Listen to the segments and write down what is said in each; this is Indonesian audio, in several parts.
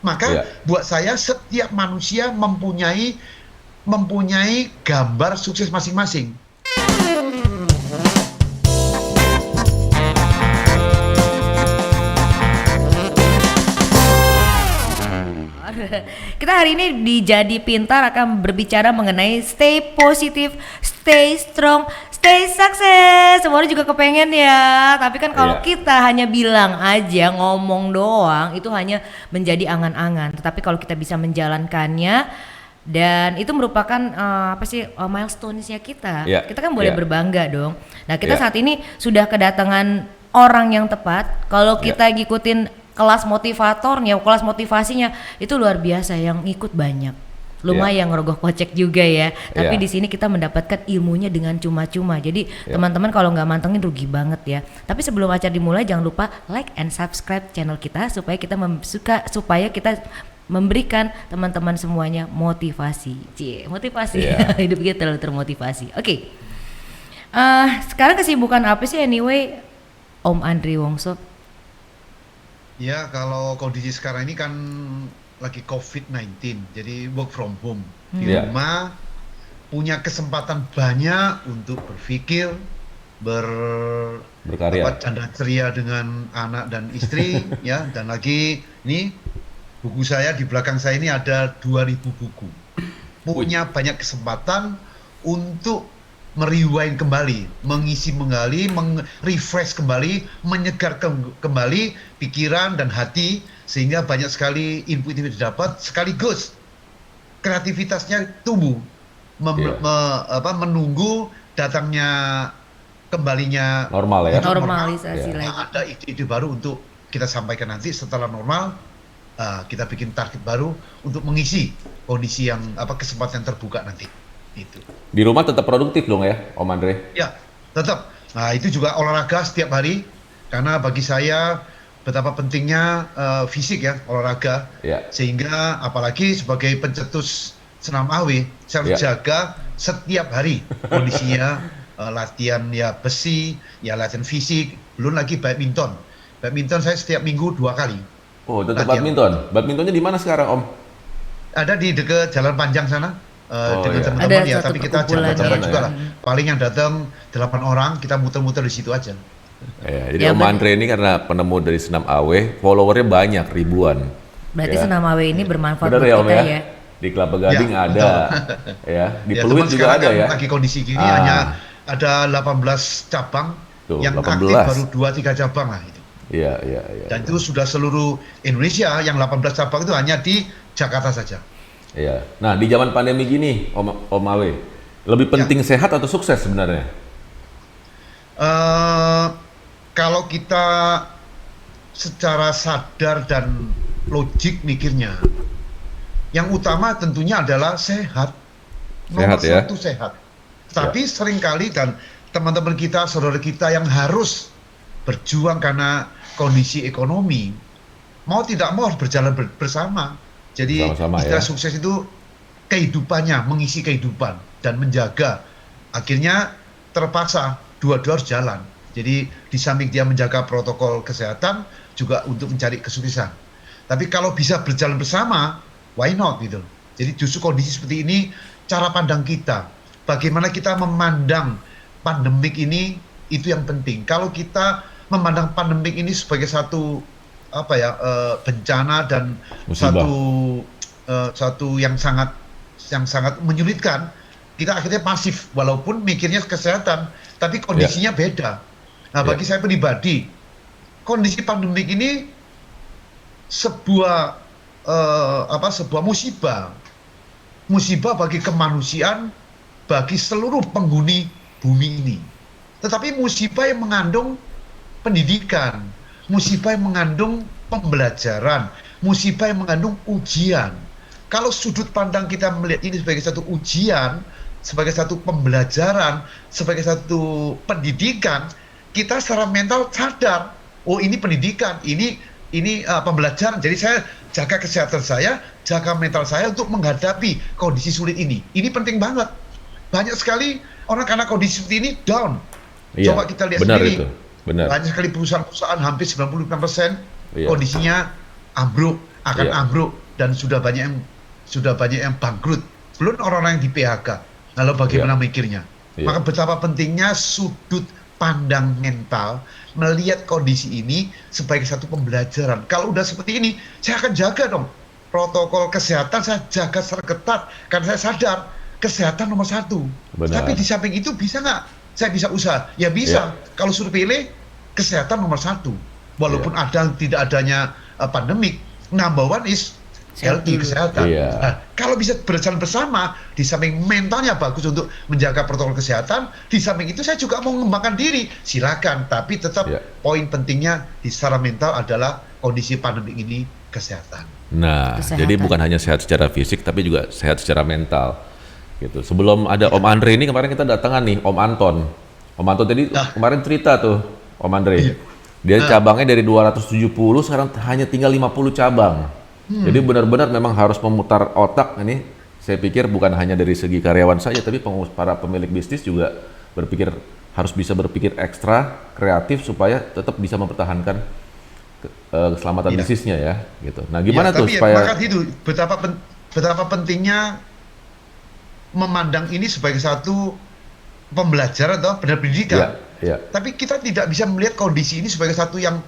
Maka buat saya setiap manusia mempunyai gambar sukses masing-masing. Kita hari ini di Jadi Pintar akan berbicara mengenai stay positif, stay strong, stay sukses. Semuanya juga kepengen ya. Tapi kan kalau kita hanya bilang aja, ngomong doang, itu hanya menjadi angan-angan. Tetapi kalau kita bisa menjalankannya, dan itu merupakan milestone-nya kita. Kita kan boleh berbangga dong. Nah, kita saat ini sudah kedatangan orang yang tepat. Kalau kita ngikutin kelas motivatornya, kelas motivasinya itu luar biasa, yang ikut banyak. Lumayan ngerogoh kocek juga ya. Tapi di sini kita mendapatkan ilmunya dengan cuma-cuma. Jadi teman-teman kalau nggak mantengin rugi banget ya. Tapi sebelum acara dimulai jangan lupa like and subscribe channel kita supaya kita memberikan teman-teman semuanya motivasi. Motivasi. Hidup kita terlalu termotivasi. Oke. Sekarang kesibukan apa sih anyway Om Andri Wongso? Ya, kalau kondisi sekarang ini kan lagi COVID-19, jadi work from home. Di rumah, punya kesempatan banyak untuk berpikir, berkarya, canda ceria dengan anak dan istri, ya. Dan lagi ini buku saya di belakang saya ini ada 2000 buku. Punya banyak kesempatan untuk merewind kembali, mengisi kembali, refresh kembali, menyegarkan kembali pikiran dan hati, sehingga banyak sekali input yang didapat, sekaligus kreativitasnya tumbuh, menunggu datangnya kembalinya normal ya, normalisasi lagi. Ada ide-ide baru untuk kita sampaikan nanti setelah normal. Kita bikin target baru untuk mengisi kondisi yang kesempatan yang terbuka nanti. Itu. Di rumah tetap produktif dong ya, Om Andre? Ya, tetap. Nah, itu juga olahraga setiap hari, karena bagi saya betapa pentingnya fisik ya, olahraga. Sehingga apalagi sebagai pencetus senam AW, saya harus jaga setiap hari kondisinya, latihan ya besi, ya latihan fisik, belum lagi badminton. Badminton saya setiap minggu 2 kali. Oh, tetap badminton. Badmintonnya di mana sekarang, Om? Ada di dekat Jalan Panjang sana. Dengan teman-teman ya, tapi kita jaga-jaga juga lah. Paling yang datang 8 orang, kita muter-muter di situ aja. Jadi Om Andre ini karena penemu dari senam AW, followernya banyak, ribuan. Berarti senam AW ini bermanfaat buat kita ya. Di Kelapa Gading ada, di Pluit juga ada ya. Lagi kondisi gini hanya ada 18 cabang, yang 18. aktif baru 2-3 cabang lah itu. Iya. Dan itu sudah seluruh Indonesia, yang 18 cabang itu hanya di Jakarta saja. Iya. Nah, di zaman pandemi gini, Om Awe, lebih penting sehat atau sukses sebenarnya? Kalau kita secara sadar dan logik mikirnya, yang utama tentunya adalah sehat. Nomor satu sehat. Tapi seringkali dan teman-teman kita, saudara kita yang harus berjuang karena kondisi ekonomi, mau tidak mau harus berjalan bersama. Jadi istilah sukses itu kehidupannya, mengisi kehidupan dan menjaga. Akhirnya terpaksa dua-dua harus jalan. Jadi di samping dia menjaga protokol kesehatan, juga untuk mencari kesuksesan. Tapi kalau bisa berjalan bersama, why not gitu. Jadi justru kondisi seperti ini, cara pandang kita, bagaimana kita memandang pandemik ini, itu yang penting. Kalau kita memandang pandemik ini sebagai satu bencana dan satu yang sangat menyulitkan, kita akhirnya pasif walaupun mikirnya kesehatan, tapi kondisinya beda. Nah, bagi saya pribadi, kondisi pandemik ini sebuah musibah bagi kemanusiaan, bagi seluruh penghuni bumi ini. Tetapi musibah yang mengandung pendidikan, musibah yang mengandung pembelajaran, musibah yang mengandung ujian. Kalau sudut pandang kita melihat ini sebagai satu ujian, sebagai satu pembelajaran, sebagai satu pendidikan, kita secara mental sadar, oh ini pendidikan, ini pembelajaran. Jadi saya jaga kesehatan saya, jaga mental saya untuk menghadapi kondisi sulit ini. Ini penting banget. Banyak sekali orang karena kondisi seperti ini down. Coba kita lihat sendiri. Benar. Banyak sekali perusahaan-perusahaan, hampir 95% kondisinya ambruk, akan Iya. ambruk dan sudah banyak yang bangkrut. Belum orang-orang yang di PHK. Lalu bagaimana mikirnya? Iya. Maka betapa pentingnya sudut pandang mental melihat kondisi ini sebagai satu pembelajaran. Kalau udah seperti ini, saya akan jaga dong protokol kesehatan, saya jaga secara ketat karena saya sadar kesehatan nomor satu. Benar. Tapi di samping itu bisa nggak saya bisa usaha? Ya bisa. Kalau suruh pilih, kesehatan nomor satu. Walaupun tidak adanya pandemik, number one is healthy, kesehatan. Iya. Nah, kalau bisa berjalan bersama, di samping mentalnya bagus untuk menjaga protokol kesehatan, di samping itu saya juga mau mengembangkan diri, silakan. Tapi tetap poin pentingnya di secara mental adalah kondisi pandemi ini kesehatan. Nah, Kesehatan. jadi bukan hanya sehat secara fisik, tapi juga sehat secara mental. Gitu. Sebelum ada Om Andre ini, kemarin kita datangan nih Om Anton. Om Anton tadi kemarin cerita tuh, Om Andre. Dia cabangnya dari 270, sekarang hanya tinggal 50 cabang. Jadi benar-benar memang harus memutar otak ini. Saya pikir bukan hanya dari segi karyawan saja, tapi para pemilik bisnis juga harus bisa berpikir ekstra kreatif supaya tetap bisa mempertahankan keselamatan bisnisnya ya. Gitu. Nah, gimana tuh supaya? Maka itu betapa pentingnya memandang ini sebagai satu pembelajaran atau pendidikan. Tapi kita tidak bisa melihat kondisi ini sebagai satu yang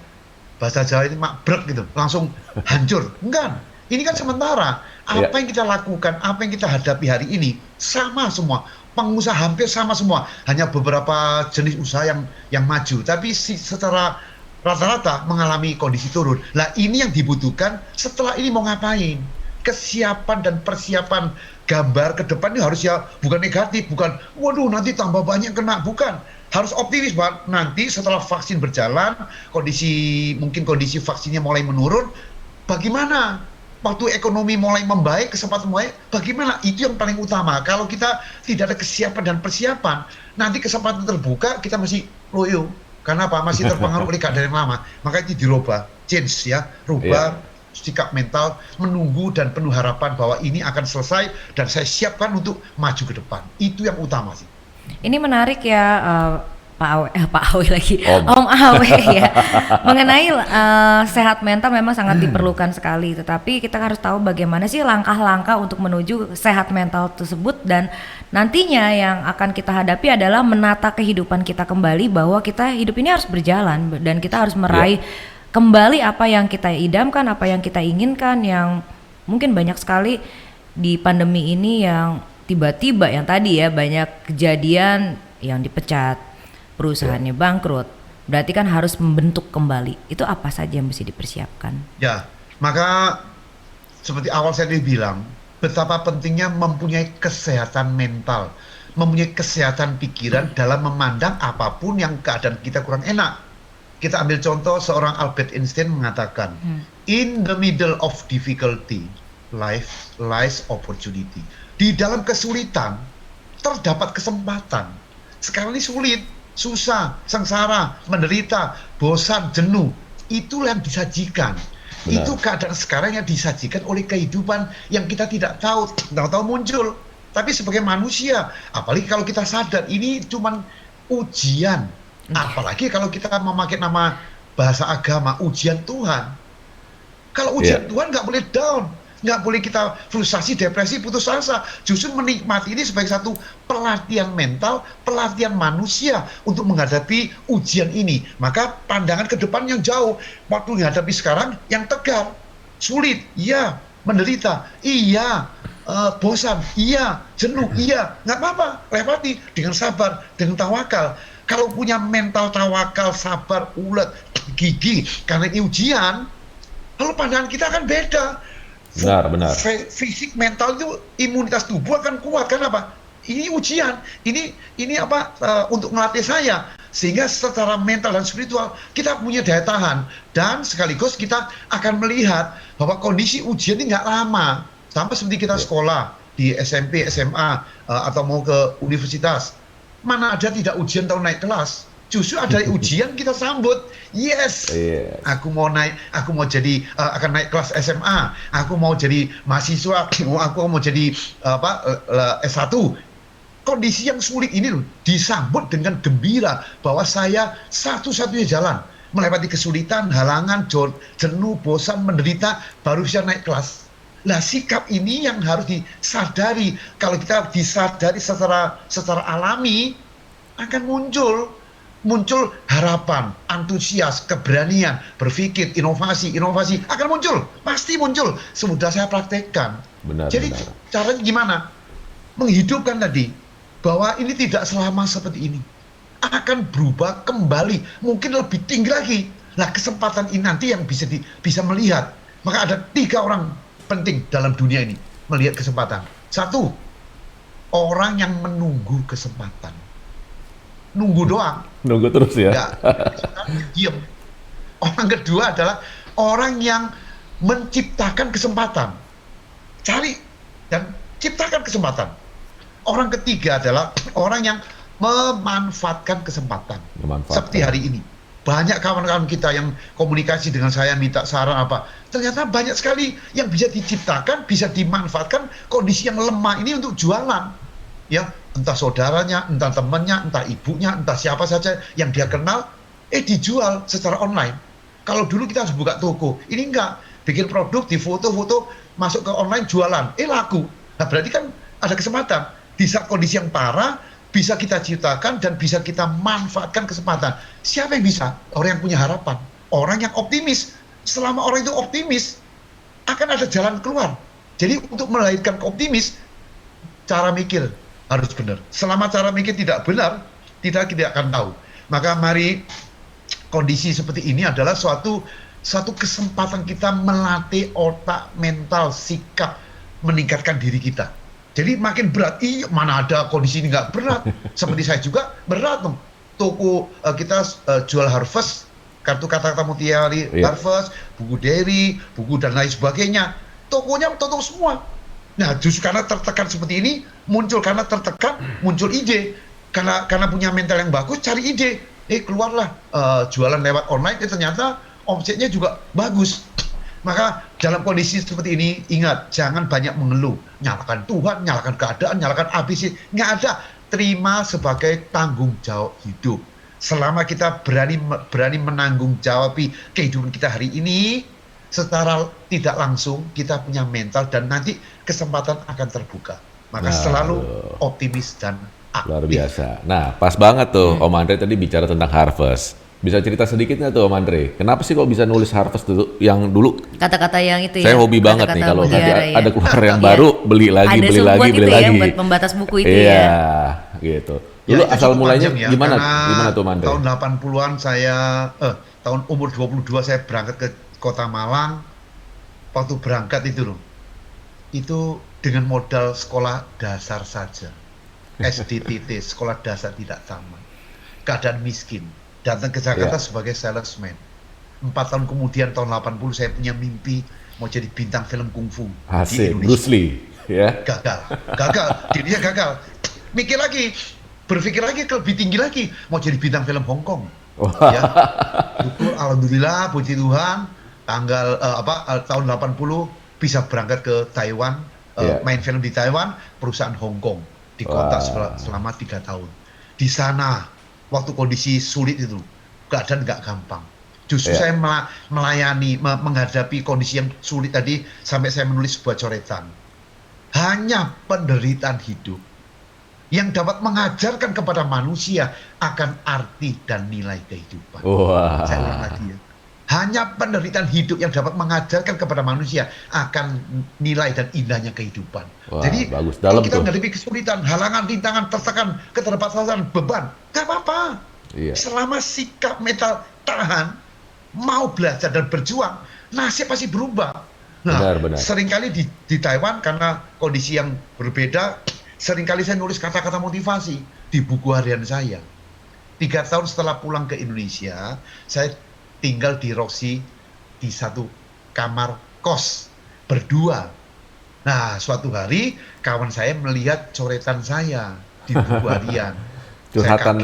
bahasa Jawa ini makbrek gitu, langsung hancur. Enggak, ini kan sementara. Apa yang kita lakukan, apa yang kita hadapi hari ini sama semua. Pengusaha hampir sama semua. Hanya beberapa jenis usaha yang maju, tapi secara rata-rata mengalami kondisi turun. Nah, ini yang dibutuhkan setelah ini mau ngapain? Kesiapan dan persiapan gambar ke depan ini harus ya bukan negatif, bukan waduh nanti tambah banyak kena, bukan. Harus optimis bahwa nanti setelah vaksin berjalan, mungkin kondisi vaksinnya mulai menurun, bagaimana? Waktu ekonomi mulai membaik, kesempatan mulai, bagaimana? Itu yang paling utama. Kalau kita tidak ada kesiapan dan persiapan, nanti kesempatan terbuka, kita masih loyo. Karena apa? Masih terpengaruh oleh keadaan yang lama. Maka itu dirubah, change ya, rubah sikap mental, menunggu dan penuh harapan bahwa ini akan selesai dan saya siapkan untuk maju ke depan. Itu yang utama sih. Ini menarik ya, Pak Awe lagi, Om Awe ya, mengenai sehat mental memang sangat diperlukan sekali. Tetapi kita harus tahu bagaimana sih langkah-langkah untuk menuju sehat mental tersebut, dan nantinya yang akan kita hadapi adalah menata kehidupan kita kembali, bahwa kita hidup ini harus berjalan dan kita harus meraih kembali apa yang kita idamkan, apa yang kita inginkan, yang mungkin banyak sekali di pandemi ini yang tiba-tiba yang tadi ya banyak kejadian yang dipecat, perusahaannya bangkrut. Berarti kan harus membentuk kembali. Itu apa saja yang mesti dipersiapkan? Ya, maka seperti awal saya bilang, betapa pentingnya mempunyai kesehatan mental, mempunyai kesehatan pikiran dalam memandang apapun yang keadaan kita kurang enak. Kita ambil contoh seorang Albert Einstein mengatakan, in the middle of difficulty, lies opportunity. Di dalam kesulitan terdapat kesempatan. Sekarang ini sulit, susah, sengsara, menderita, bosan, jenuh. Itulah yang disajikan. Benar. Itu keadaan sekarang yang disajikan oleh kehidupan yang kita tidak tahu muncul. Tapi sebagai manusia, apalagi kalau kita sadar ini cuma ujian. Apalagi kalau kita memakai nama bahasa agama, ujian Tuhan. Kalau ujian Tuhan nggak boleh down. Nggak boleh kita frustasi, depresi, putus asa. Justru menikmati ini sebagai satu pelatihan mental, pelatihan manusia untuk menghadapi ujian ini. Maka pandangan ke depan yang jauh. Waktu menghadapi sekarang yang tegar, sulit, iya, menderita, iya, bosan, iya, jenuh, iya, nggak apa-apa, lewati dengan sabar, dengan tawakal. Kalau punya mental tawakal, sabar, ulet, gigih, karena ini ujian, lalu pandangan kita akan beda. Benar. Fisik, mental itu imunitas tubuh akan kuat. Kenapa? Ini ujian. Ini apa? Untuk melatih saya. Sehingga secara mental dan spiritual kita punya daya tahan. Dan sekaligus kita akan melihat bahwa kondisi ujian ini nggak lama. Sampai seperti kita sekolah di SMP, SMA, atau mau ke universitas. Mana ada tidak ujian tahun naik kelas? Justru ada ujian kita sambut. Yes. Aku mau jadi akan naik kelas SMA. Aku mau jadi mahasiswa. Aku mau jadi S1. Kondisi yang sulit ini loh disambut dengan gembira bahwa saya satu-satunya jalan. melewati kesulitan, halangan, jenuh, bosan, menderita, baru bisa naik kelas. Nah, sikap ini yang harus disadari. Kalau kita disadari secara alami, akan muncul harapan, antusias, keberanian, berpikir, inovasi akan muncul, pasti muncul. Sudah saya praktekkan. Jadi caranya gimana? Menghidupkan tadi bahwa ini tidak selama seperti ini, akan berubah kembali, mungkin lebih tinggi lagi. Nah, kesempatan ini nanti yang bisa melihat. Maka ada 3 orang penting dalam dunia ini melihat kesempatan. 1, orang yang menunggu kesempatan. Nunggu doang. Nunggu terus ya. Diam. Orang kedua adalah orang yang menciptakan kesempatan. Cari dan ciptakan kesempatan. Orang ketiga adalah orang yang memanfaatkan kesempatan. Seperti hari ini. Banyak kawan-kawan kita yang komunikasi dengan saya, minta saran apa. Ternyata banyak sekali yang bisa diciptakan, bisa dimanfaatkan kondisi yang lemah ini untuk jualan. Ya, entah saudaranya, entah temannya, entah ibunya, entah siapa saja yang dia kenal, dijual secara online. Kalau dulu kita harus buka toko, ini enggak. Bikin produk, di foto-foto, masuk ke online, jualan. Laku. Nah, berarti kan ada kesempatan. Di saat kondisi yang parah, bisa kita ciptakan dan bisa kita manfaatkan kesempatan. Siapa yang bisa? Orang yang punya harapan. Orang yang optimis. Selama orang itu optimis, akan ada jalan keluar. Jadi untuk melahirkan optimis, cara mikir harus benar. Selama cara mikir tidak benar, kita tidak akan tahu. Maka mari, kondisi seperti ini adalah suatu kesempatan kita melatih otak, mental, sikap, meningkatkan diri kita. Jadi makin berat, mana ada kondisi ini nggak berat. Seperti saya juga berat dong. Toko kita jual Harvest, kartu kata-kata Mutiara Harvest, buku Derry, buku dan lain sebagainya. Tokonya tutup semua. Nah, justru karena tertekan seperti ini, muncul ide. Karena punya mental yang bagus, cari ide. Keluarlah jualan lewat online, ternyata omsetnya juga bagus. Maka dalam kondisi seperti ini, ingat, jangan banyak mengeluh. Nyalakan Tuhan, nyalakan keadaan, nyalakan ABC. Nggak ada. Terima sebagai tanggung jawab hidup. Selama kita berani menanggung jawabi kehidupan kita hari ini, secara tidak langsung kita punya mental dan nanti kesempatan akan terbuka. Maka selalu optimis dan aktif. Luar biasa. Nah, pas banget tuh Om Andre tadi bicara tentang Harvest. Bisa cerita sedikit nggak tuh Om Andre? Kenapa sih kok bisa nulis Harvest tuh yang dulu? Kata-kata yang itu saya hobi banget nih kalau ada keluar yang baru, beli lagi. Ada yang buat pembatas buku itu ya. Iya, gitu. Dulu asal mulainya gimana tuh Om Andre? Tahun 80-an tahun umur 22 saya berangkat ke Kota Malang. Waktu berangkat itu loh, itu dengan modal sekolah dasar saja. SDTT, sekolah dasar tidak tamat. Keadaan miskin. Datang ke Jakarta sebagai salesman. 4 tahun kemudian, tahun 80, saya punya mimpi mau jadi bintang film kungfu di Indonesia. Bruce Lee, ya? Gagal. Dirinya gagal. Mikir lagi, berpikir lagi, lebih tinggi lagi, mau jadi bintang film Hong Kong. Ya. Alhamdulillah, puji Tuhan, tahun 80 bisa berangkat ke Taiwan, main film di Taiwan, perusahaan Hong Kong, di kota selama 3 tahun. Di sana, waktu kondisi sulit itu, keadaan nggak gampang. Justru saya melayani, menghadapi kondisi yang sulit tadi, sampai saya menulis sebuah coretan. Hanya penderitaan hidup yang dapat mengajarkan kepada manusia akan arti dan nilai kehidupan. Saya ulang lagi ya. Hanya penderitaan hidup yang dapat mengajarkan kepada manusia akan nilai dan indahnya kehidupan. Jadi kalau kita menghadapi kesulitan, halangan, rintangan, tertekan, keterbatasan, beban, gak apa-apa. Selama sikap mental tahan, mau belajar dan berjuang, nasib pasti berubah. Nah, seringkali di Taiwan karena kondisi yang berbeda, seringkali saya nulis kata-kata motivasi di buku harian saya. 3 tahun setelah pulang ke Indonesia, saya tinggal di Roxy di satu kamar kos berdua. Nah, suatu hari kawan saya melihat coretan saya di buku harian. Curhatan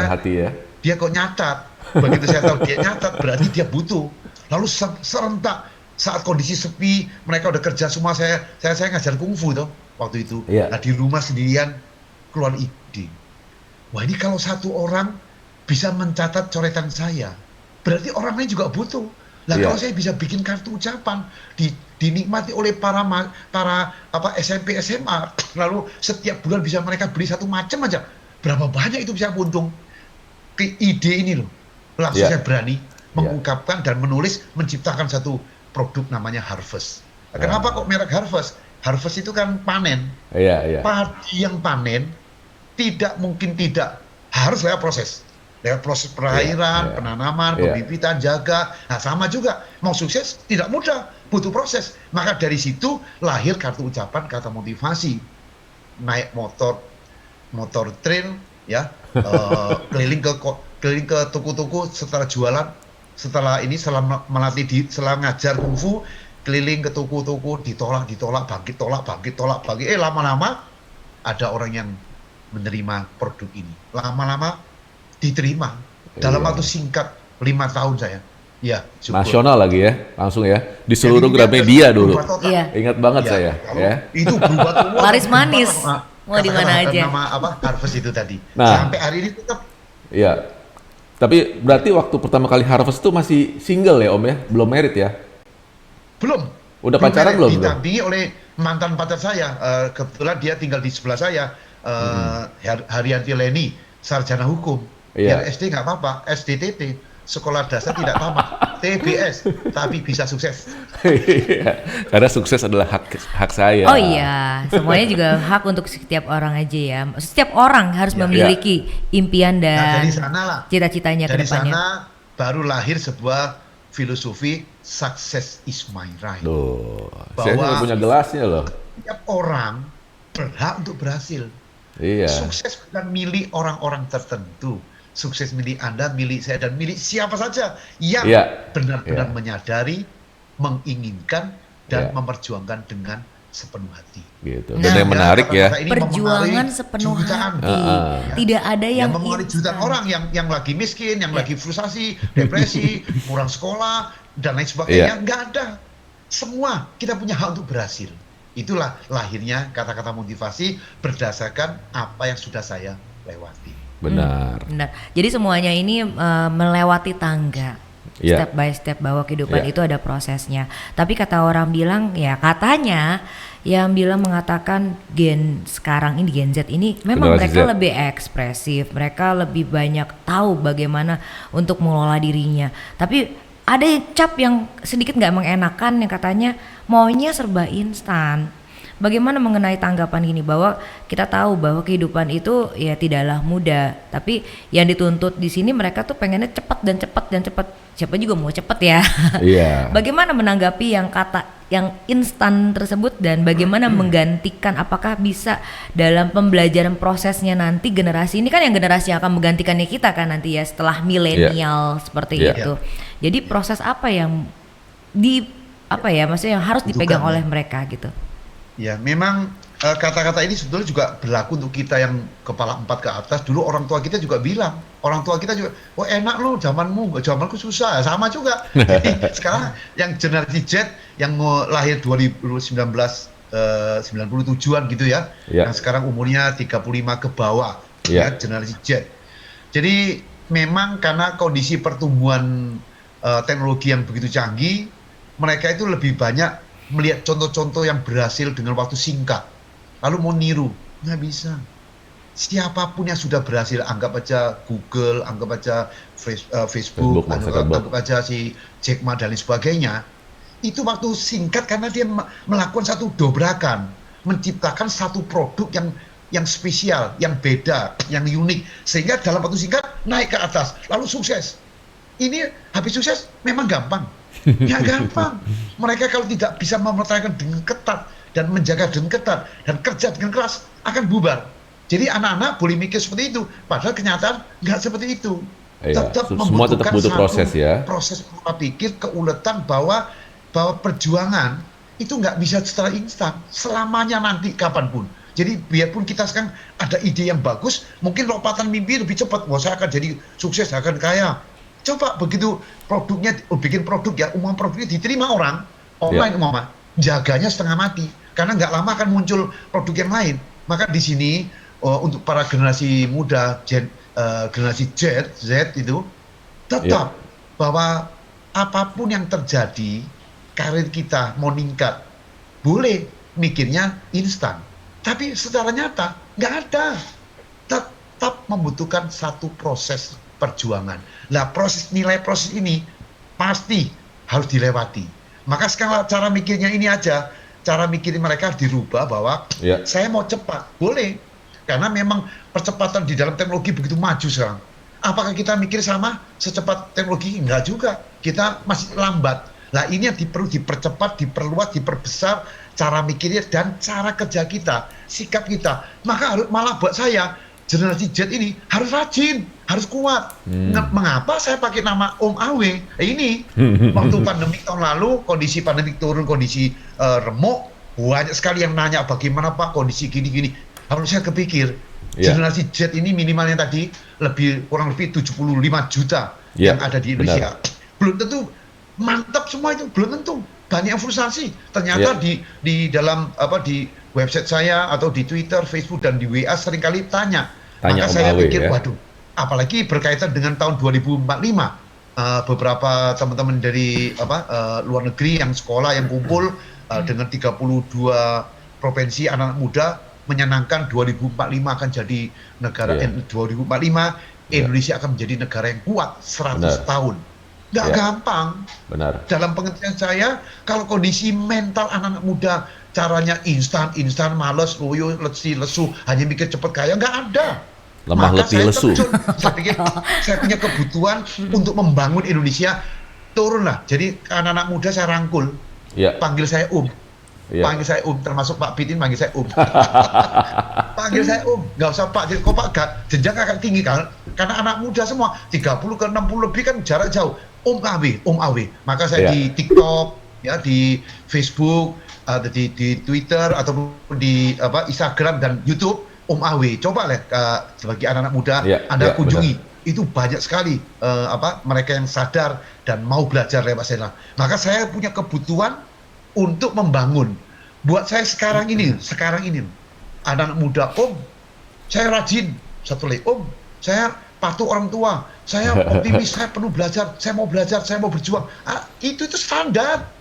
hati ya. Dia kok nyatat. Begitu saya tahu dia nyatat, berarti dia butuh. Lalu serentak saat kondisi sepi, mereka udah kerja semua, saya ngajar kungfu tuh waktu itu. Nah, di rumah sendirian keluar ide. Wah, ini kalau satu orang bisa mencatat coretan saya, berarti orang lain juga butuh. Nah, Iya. kalau saya bisa bikin kartu ucapan dinikmati oleh para SMP SMA, lalu setiap bulan bisa mereka beli satu macam aja, berapa banyak itu bisa untung. Ide ini loh, langsung Iya. saya berani Iya. mengungkapkan dan menulis, menciptakan satu produk namanya Harvest. Kenapa kok merek Harvest? Harvest itu kan panen. Iya. Padi yang panen tidak mungkin tidak harus lewat proses. Lewat proses perairan, Iya. penanaman, Iya. pembibitan, jaga. Nah, sama juga. Mau sukses tidak mudah, butuh proses. Maka dari situ lahir kartu ucapan, kata motivasi. Naik motor trail, ya, keliling ke toko-toko setelah jualan, setelah melatih, setelah ngajar kungfu, keliling ke toko-toko, ditolak, bangkit, bangkit. Lama-lama ada orang yang menerima produk ini. Lama-lama diterima dalam Iya. waktu singkat 5 tahun saya. Ya, syukur. Nasional lagi ya, langsung ya. Di seluruh Jadi Gramedia dulu. berubah total. Iya. Ingat banget Ya, saya, kalau ya. itu berubah total. Laris manis. Mau di mana Katakanlah aja. Nama Harvest itu tadi. Nah. Sampai hari ini tetap Iya. Tapi berarti waktu pertama kali Harvest itu masih single ya Om ya? Belum married ya? belum. Udah pacaran belum? Ditampingi oleh mantan pacar saya. Kebetulan dia tinggal di sebelah saya. Haryanti Leni, sarjana hukum. Iya. Biar SD nggak apa-apa, SDTT, sekolah dasar tidak tamat, TBS, tapi bisa sukses. Iya. Karena sukses adalah hak saya. Oh iya, semuanya juga hak untuk setiap orang aja ya. Setiap orang harus Ya. memiliki impian Nah, dan dari sanalah, cita-citanya ke dari depannya. sana baru lahir sebuah filosofi success is my right. Duh, saya Bahwa- nggak punya gelasnya loh. Setiap orang berhak untuk berhasil. Iya. Sukses bukan milik orang-orang tertentu. Sukses milik Anda, milik saya, dan milik siapa saja yang Iya. benar-benar Iya. menyadari, menginginkan, dan Iya. memperjuangkan dengan sepenuh hati. Gitu. Nah, Dan yang menarik ya. Kata-kata ini Perjuangan memengaruhi sepenuh jutaan. hati. Tidak ada yang memengaruhi jutaan instan. orang yang lagi miskin, yang Iya. lagi frustasi, depresi, kurang sekolah, dan lain sebagainya. Nggak ada. Semua kita punya hak untuk berhasil. Itulah lahirnya kata-kata motivasi berdasarkan apa yang sudah saya lewati. Benar. Benar. Jadi semuanya ini melewati tangga. Iya. Step by step, bahwa kehidupan Iya. itu ada prosesnya. Tapi kata orang bilang, ya katanya yang bilang mengatakan Gen sekarang ini, Gen Z ini memang Generasi mereka Z. lebih ekspresif, mereka lebih banyak tahu bagaimana untuk mengelola dirinya. Tapi ada cap yang sedikit nggak mengenakan, yang katanya maunya serba instan. Bagaimana mengenai tanggapan ini, bahwa kita tahu bahwa kehidupan itu ya tidaklah mudah, tapi yang dituntut di sini mereka tuh pengennya cepat dan cepat dan cepat. Siapa juga mau cepat ya. Iya. Bagaimana menanggapi yang kata yang instan tersebut, dan bagaimana menggantikan, apakah bisa dalam pembelajaran prosesnya nanti generasi ini kan yang generasi yang akan menggantikannya kita kan nanti ya setelah milenial seperti Iya. itu. Jadi proses apa yang maksudnya yang harus dipegang Butuhkan, oleh ya. mereka gitu. Ya, memang kata-kata ini sebetulnya juga berlaku untuk kita yang kepala 4 ke atas. Dulu orang tua kita juga bilang, orang tua kita juga, oh enak lu zamanmu, zamanku susah. Sama juga. Jadi sekarang yang generasi Z yang lahir 2019 97-an gitu ya, Iya. yang sekarang umurnya 35 ke bawah, Iya. ya, generasi Z. Jadi memang karena kondisi pertumbuhan teknologi yang begitu canggih, mereka itu lebih banyak melihat contoh-contoh yang berhasil dengan waktu singkat, lalu mau niru, nggak bisa. Siapapun yang sudah berhasil, anggap aja Google, anggap aja Facebook, Mark Zuckerberg. anggap aja si Jack Ma dan lain sebagainya, itu waktu singkat karena dia melakukan satu dobrakan, menciptakan satu produk yang spesial, yang beda, yang unik, sehingga dalam waktu singkat naik ke atas, lalu sukses. Ini habis sukses memang gampang. Ya gampang. Mereka kalau tidak bisa mempertahankan dengan ketat dan menjaga dengan ketat dan kerja dengan keras akan bubar. Jadi anak-anak boleh mikir seperti itu, padahal kenyataan nggak seperti itu. Iya, Tetap semua tetap membutuhkan butuh satu proses ya. proses pola pikir, keuletan bahwa perjuangan itu nggak bisa secara instan, selamanya nanti kapanpun. Jadi biarpun kita sekarang ada ide yang bagus, mungkin lompatan mimpi lebih cepat. Wah, saya akan jadi sukses, akan kaya. Coba begitu produknya, bikin produk ya, umum produknya diterima orang, online umumnya, jaganya setengah mati. Karena nggak lama akan muncul produk yang lain. Maka di sini untuk para generasi muda, generasi Z itu tetap bahwa apapun yang terjadi, karir kita mau meningkat, boleh mikirnya instan. Tapi secara nyata, nggak ada. Tetap membutuhkan satu proses perjuangan. Nah, nilai proses ini pasti harus dilewati. Maka sekarang cara mikirnya ini aja, cara mikir mereka dirubah bahwa saya mau cepat, boleh. Karena memang percepatan di dalam teknologi begitu maju sekarang. Apakah kita mikir sama secepat teknologi? Enggak juga. Kita masih lambat. Nah, ini yang perlu dipercepat, diperluas, diperbesar cara mikirnya dan cara kerja kita, sikap kita. Maka malah buat saya, generasi Z ini harus rajin, harus kuat. Mengapa saya pakai nama Om Awe? Ini waktu pandemi tahun lalu, kondisi pandemi turun, kondisi remuk, banyak sekali yang nanya bagaimana Pak kondisi gini-gini. Harus saya kepikir, generasi Z ini minimalnya tadi kurang lebih 75 juta yang ada di Indonesia. Belum tentu mantap semua itu, belum tentu. Banyak yang frustasi. Ternyata di dalam di website saya atau di Twitter, Facebook dan di WA seringkali tanya. Maka saya pikir, waduh, apalagi berkaitan dengan tahun 2045, beberapa teman-teman dari luar negeri yang sekolah yang kumpul dengan 32 provinsi anak-anak muda menyenangkan 2045 akan jadi negara 2045 Indonesia akan menjadi negara yang kuat 100 tahun. Nggak gampang. Benar. Dalam pengertian saya, kalau kondisi mental anak-anak muda caranya instan, males, loyo, lesu, hanya mikir cepat kaya, nggak ada. Lemah letih lesu. Saya pikir saya punya kebutuhan untuk membangun Indonesia, turunlah. Jadi anak-anak muda saya rangkul, panggil saya panggil saya termasuk Pak Pitin panggil saya panggil saya nggak usah Pak, kok Pak gak, jenjang akan tinggi kan, karena anak muda semua 30 ke 60 lebih kan jarak jauh. Om Awe. Maka saya di TikTok, di Facebook, di Twitter ataupun di Instagram dan YouTube Om Awe. Coba lah bagi anak-anak muda Anda kunjungi. Itu banyak sekali mereka yang sadar dan mau belajar lewat sana. Maka saya punya kebutuhan untuk membangun. Buat saya sekarang ini anak-anak muda, Om, saya rajin. Satu lagi, Om, saya patuh orang tua, saya optimis, saya penuh belajar, saya mau berjuang. Itu standar.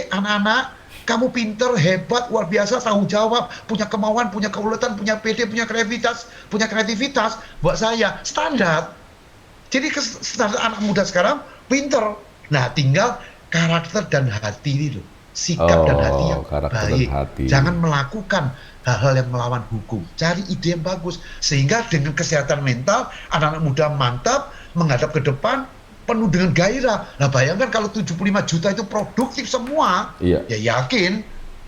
Anak-anak, kamu pinter, hebat, luar biasa, tanggung jawab, punya kemauan, punya keuletan, punya PD, punya kreativitas. Buat saya standar. Jadi standar anak muda sekarang pinter. Nah, tinggal karakter dan hati ini loh, sikap dan hati yang baik. Jangan melakukan hal-hal yang melawan hukum. Cari ide yang bagus sehingga dengan kesehatan mental anak-anak muda mantap menghadap ke depan penuh dengan gairah. Nah, bayangkan kalau 75 juta itu produktif semua, ya yakin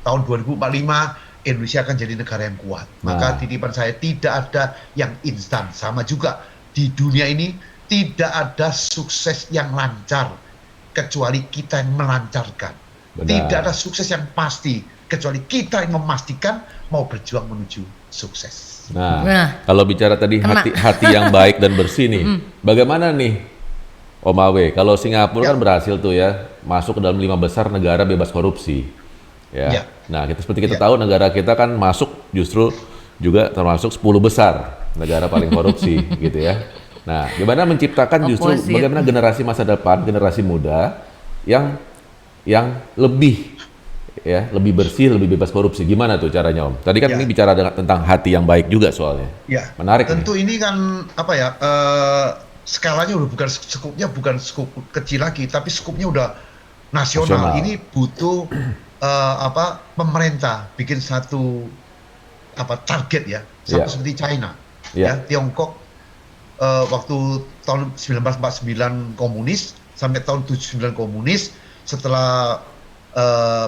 tahun 2045 Indonesia akan jadi negara yang kuat. Maka titipan saya, tidak ada yang instan. Sama juga di dunia ini tidak ada sukses yang lancar kecuali kita yang melancarkan. Tidak ada sukses yang pasti kecuali kita yang memastikan mau berjuang menuju sukses. Nah, kalau bicara tadi hati yang baik dan bersih nih, bagaimana nih Om Awe? Kalau Singapura kan berhasil tuh ya masuk ke dalam 5 besar negara bebas korupsi. Nah, seperti kita tahu negara kita kan masuk justru juga termasuk 10 besar negara paling korupsi gitu ya. Nah, gimana menciptakan justru bagaimana generasi masa depan, generasi muda yang lebih bersih, lebih bebas korupsi. Gimana tuh caranya, Om? Tadi kan ini bicara tentang hati yang baik juga soalnya. Menarik. Tentu ini kan skalanya udah bukan skup kecil lagi, tapi skupnya udah nasional. Ini butuh pemerintah bikin satu target ya, seperti China, Tiongkok. Waktu tahun 1949 komunis sampai tahun 79 komunis, setelah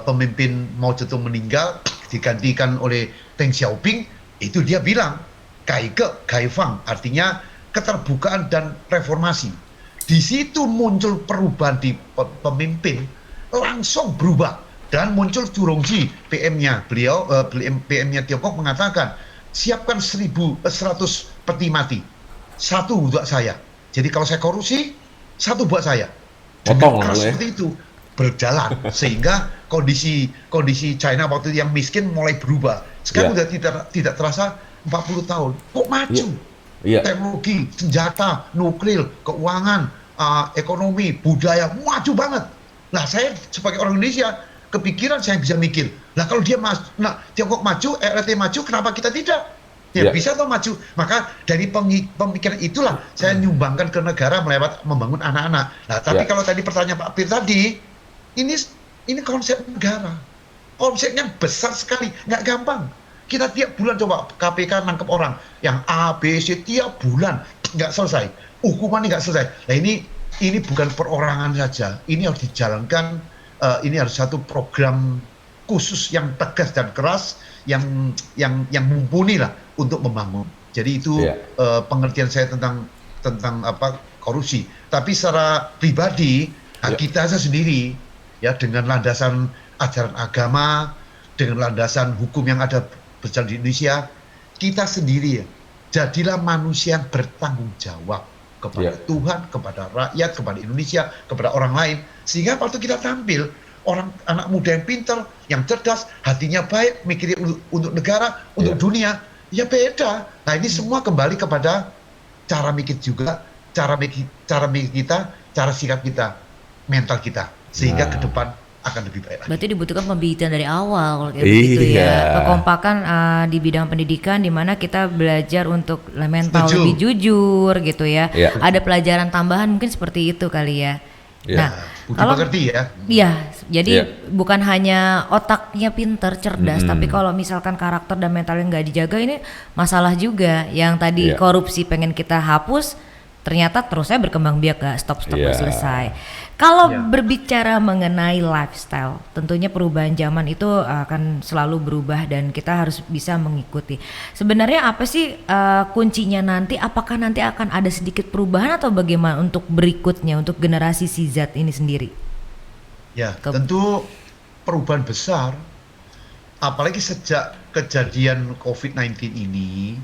pemimpin Mao Zedong meninggal digantikan oleh Deng Xiaoping, itu dia bilang Kaike Gaifang, artinya keterbukaan dan reformasi. Di situ muncul perubahan di pemimpin, langsung berubah dan muncul Zhurongji, PM-nya PM-nya Tiongkok mengatakan siapkan 100 peti mati. 1 buat saya. Jadi kalau saya korupsi, 1 buat saya. Dengan keras seperti itu berjalan sehingga kondisi China waktu itu yang miskin mulai berubah. Sekarang udah tidak terasa 40 tahun. Kok maju? Teknologi, senjata, nuklir, keuangan, ekonomi, budaya maju banget. Nah, saya sebagai orang Indonesia kepikiran saya bisa mikir. Nah, kalau Tiongkok maju, RRT maju, kenapa kita tidak? Ya bisa toh maju. Maka dari pemikiran itulah saya nyumbangkan ke negara melewat membangun anak-anak. Nah, tapi kalau tadi pertanyaan Pak Pir tadi, ini konsep negara. Konsepnya besar sekali, nggak gampang. Kita tiap bulan coba KPK nangkep orang yang A, B, C tiap bulan nggak selesai. Hukumannya nggak selesai. Nah, ini bukan perorangan saja. Ini harus dijalankan. Ini harus satu program khusus yang tegas dan keras, yang mumpuni lah untuk membangun. Jadi itu pengertian saya tentang korupsi. Tapi secara pribadi kita sendiri ya dengan landasan ajaran agama, dengan landasan hukum yang ada berjalan di Indonesia, kita sendiri ya jadilah manusia yang bertanggung jawab kepada Tuhan, kepada rakyat, kepada Indonesia, kepada orang lain. Sehingga waktu kita tampil, anak muda yang pintar, yang cerdas, hatinya baik, mikirnya untuk negara, untuk dunia, ya beda. Nah, ini semua kembali kepada cara mikir juga, cara mikir kita, cara sikap kita, mental kita, sehingga ke depan akan lebih baik lagi. Berarti dibutuhkan pembibitan dari awal kayak begitu ya. Kekompakan di bidang pendidikan di mana kita belajar untuk mental lebih jujur gitu ya. Ada pelajaran tambahan mungkin seperti itu kali ya. Nah, kalau mengerti ya. Iya, jadi bukan hanya otaknya pinter, cerdas, tapi kalau misalkan karakter dan mentalnya nggak dijaga, ini masalah juga. Yang tadi korupsi pengen kita hapus, ternyata terusnya berkembang biak, gak stop selesai. Kalau berbicara mengenai lifestyle, tentunya perubahan zaman itu akan selalu berubah dan kita harus bisa mengikuti. Sebenarnya apa sih kuncinya nanti? Apakah nanti akan ada sedikit perubahan atau bagaimana untuk berikutnya, untuk generasi Z ini sendiri? Ya, tentu perubahan besar, apalagi sejak kejadian COVID-19 ini,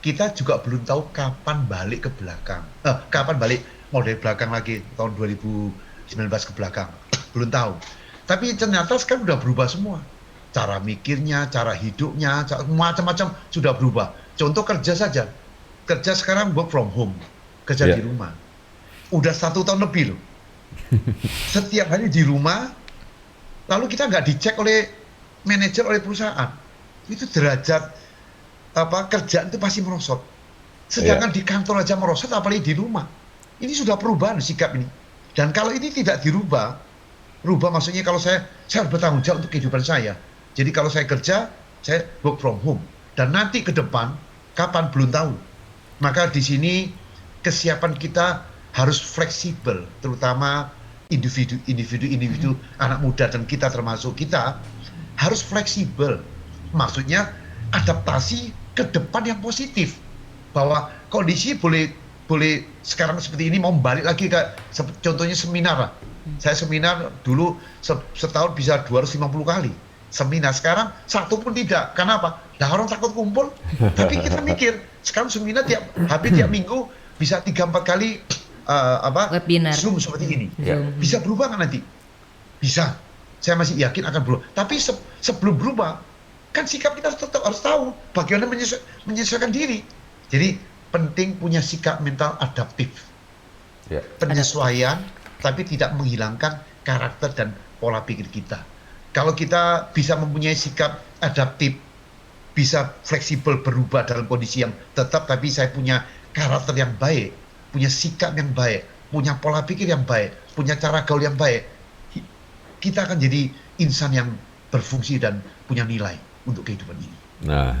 kita juga belum tahu kapan balik ke belakang. Kapan balik mau dari belakang lagi tahun 2019 ke belakang, belum tahu. Tapi ternyata sekarang udah berubah semua. Cara mikirnya, cara hidupnya, macam-macam sudah berubah. Contoh kerja saja. Kerja sekarang work from home, kerja di rumah. Udah 1 tahun lebih loh. Setiap hari di rumah, lalu kita nggak dicek oleh manajer, oleh perusahaan. Itu derajat kerjaan itu pasti merosot. Sedangkan di kantor aja merosot, apalagi di rumah. Ini sudah perubahan sikap ini. Dan kalau ini tidak rubah maksudnya kalau saya harus bertanggung jawab untuk kehidupan saya. Jadi kalau saya kerja, saya work from home. Dan nanti ke depan, kapan belum tahu. Maka di sini kesiapan kita harus fleksibel, terutama individu anak muda dan kita termasuk kita harus fleksibel. Maksudnya adaptasi ke depan yang positif. Bahwa kondisi boleh sekarang seperti ini mau balik lagi ke contohnya seminar lah. Saya seminar dulu setahun bisa 250 kali seminar, sekarang 1 pun tidak. Kenapa? Nah, orang takut kumpul. Tapi kita mikir sekarang seminar hampir tiap minggu bisa 3-4 kali webinar Zoom seperti ini. Bisa berubah nggak nanti? Bisa. Saya masih yakin akan berubah. Tapi sebelum berubah kan sikap kita tetap harus tahu bagaimana menyesuaikan diri. Jadi penting punya sikap mental adaptif, penyesuaian, tapi tidak menghilangkan karakter dan pola pikir kita. Kalau kita bisa mempunyai sikap adaptif, bisa fleksibel berubah dalam kondisi yang tetap, tapi saya punya karakter yang baik, punya sikap yang baik, punya pola pikir yang baik, punya cara gaul yang baik, kita akan jadi insan yang berfungsi dan punya nilai untuk kehidupan ini. Nah,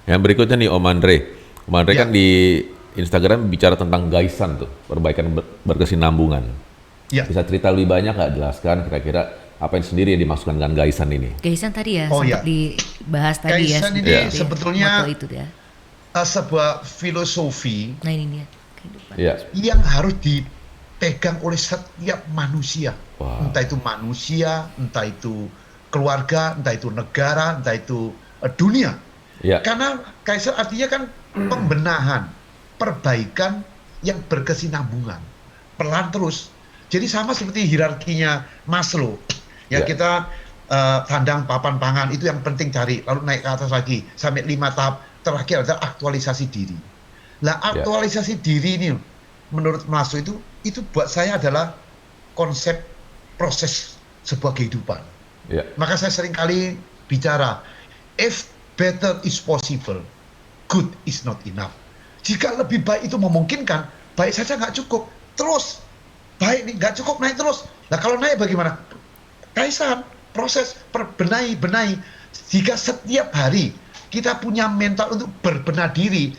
yang berikutnya nih Om Andre. Om Andre kan di Instagram bicara tentang gaisan tuh, perbaikan berkesinambungan. Bisa cerita lebih banyak nggak, jelaskan kira-kira apa yang sendiri yang dimaksudkan dengan gaisan ini? Gaisan tadi ya, sempat dibahas tadi ya. Gaisan ini sebetulnya itu sebuah filosofi yang harus dipegang oleh setiap manusia. Entah itu manusia, entah itu keluarga, entah itu negara, entah itu dunia. Karena Kaizen artinya kan pembenahan, perbaikan yang berkesinambungan, pelan terus. Jadi sama seperti hierarkinya Maslow. Kita sandang papan pangan itu yang penting cari, lalu naik ke atas lagi sampai 5 tahap terakhir adalah aktualisasi diri. Nah, aktualisasi diri ini menurut Maslow itu buat saya adalah konsep proses sebuah kehidupan. Ya. Maka saya sering kali bicara, if better is possible, good is not enough. Jika lebih baik itu memungkinkan, baik saja nggak cukup. Terus, baik nih nggak cukup, naik terus. Nah kalau naik bagaimana? Kaisan, proses benahi. Jika setiap hari kita punya mental untuk berbenah diri,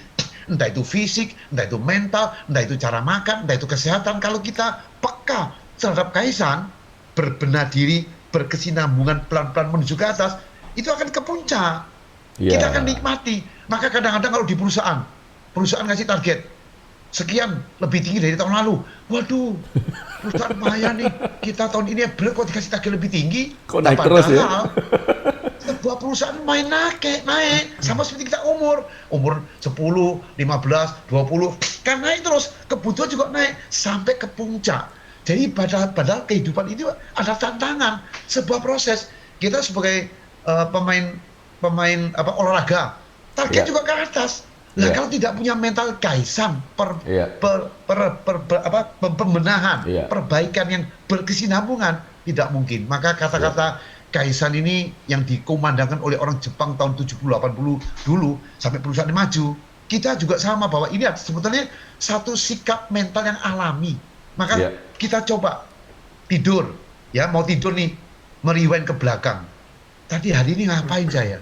entah itu fisik, entah itu mental, entah itu cara makan, entah itu kesehatan, kalau kita peka terhadap kaisan, berbenah diri, berkesinambungan pelan-pelan menuju ke atas, itu akan ke puncak. Kita akan nikmati. Maka kadang-kadang kalau di perusahaan ngasih target sekian lebih tinggi dari tahun lalu. Waduh, perusahaan bahaya nih. Kita tahun ini berat kok dikasih target lebih tinggi. Kok naik terus ya? Sebuah perusahaan naik sama seperti kita umur 10, 15, 20 kan naik terus, kebutuhan juga naik sampai ke puncak. Jadi padahal kehidupan itu ada tantangan, sebuah proses. Kita sebagai pemain olahraga, target juga ke atas. Nah kalau tidak punya mental kaisan, pembenahan, perbaikan yang berkesinambungan, tidak mungkin. Maka kata-kata kaisan ini yang dikumandangkan oleh orang Jepang tahun 70-80 dulu sampai perusahaan maju, kita juga sama bahwa ini sebetulnya satu sikap mental yang alami. Maka kita coba tidur, ya mau tidur nih, merewind ke belakang. Tadi hari ini ngapain saya?